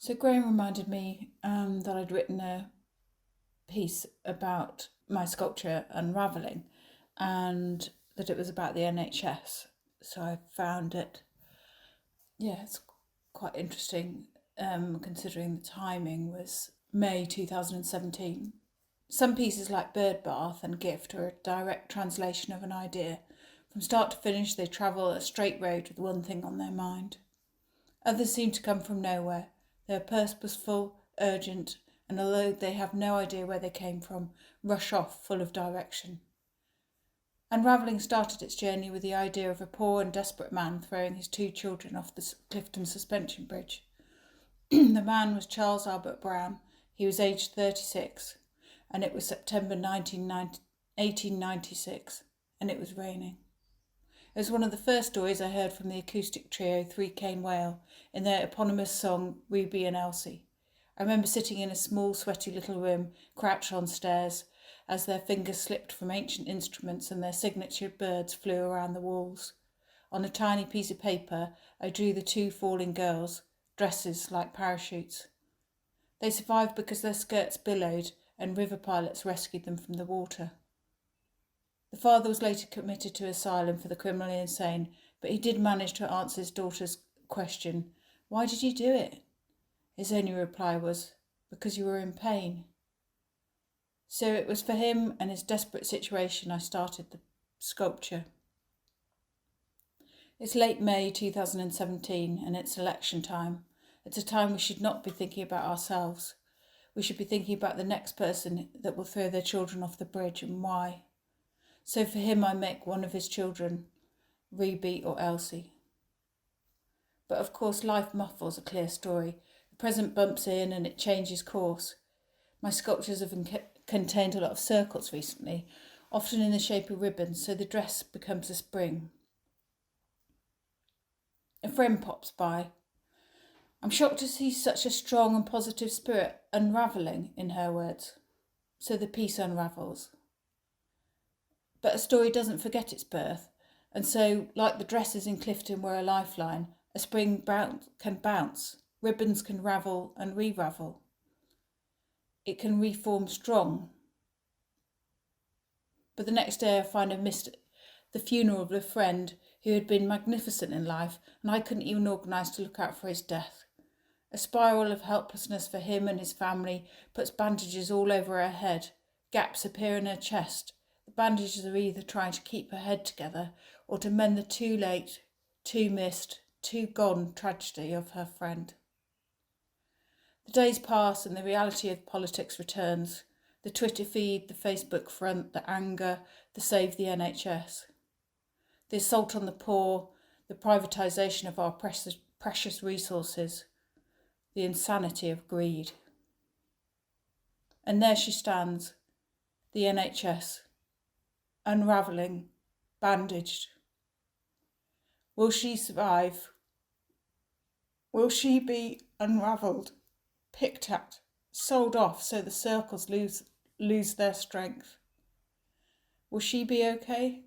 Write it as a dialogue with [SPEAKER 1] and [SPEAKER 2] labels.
[SPEAKER 1] So Graham reminded me that I'd written a piece about my sculpture Unraveling and that it was about the NHS. So I found it, it's quite interesting considering the timing was May 2017. Some pieces like Bird Bath and Gift are a direct translation of an idea. From start to finish, they travel a straight road with one thing on their mind. Others seem to come from nowhere. They are purposeful, urgent, and although they have no idea where they came from, rush off full of direction. Unraveling started its journey with the idea of a poor and desperate man throwing his two children off the Clifton Suspension Bridge. The man was Charles Albert Brown. He was aged 36, and it was September 1896, and it was raining. It was one of the first stories I heard from the acoustic trio Three Cane Whale in their eponymous song Ruby and Elsie. I remember sitting in a small, sweaty little room, crouched on stairs, as their fingers slipped from ancient instruments and their signature birds flew around the walls. On a tiny piece of paper, I drew the two falling girls, dresses like parachutes. They survived because their skirts billowed and river pilots rescued them from the water. The father was later committed to asylum for the criminally insane, but he did manage to answer his daughter's question, "Why did you do it?" His only reply was, "Because you were in pain." So it was for him and his desperate situation I started the sculpture. It's late May 2017 and it's election time. It's a time we should not be thinking about ourselves. We should be thinking about the next person that will throw their children off the bridge and why. So for him I make one of his children, Ruby or Elsie. But of course life muffles a clear story. The present bumps in and it changes course. My sculptures have contained a lot of circles recently, often in the shape of ribbons, so the dress becomes a spring. A friend pops by. I'm shocked to see such a strong and positive spirit unravelling, in her words. So the piece unravels. But a story doesn't forget its birth, and so, like the dresses in Clifton were a lifeline, a spring can bounce, ribbons can ravel and re-ravel. It can reform strong. But the next day I find I missed the funeral of a friend who had been magnificent in life, and I couldn't even organise to look out for his death. A spiral of helplessness for him and his family puts bandages all over her head. Gaps appear in her chest. The bandages are either trying to keep her head together or to mend the too late, too missed, too gone tragedy of her friend. The days pass and the reality of politics returns. The Twitter feed, the Facebook front, the anger, the save the NHS. The assault on the poor, the privatisation of our precious resources, the insanity of greed. And there she stands, the NHS, unravelling, bandaged. Will she survive? Will she be unravelled, picked at, sold off so the circles lose their strength? Will she be okay?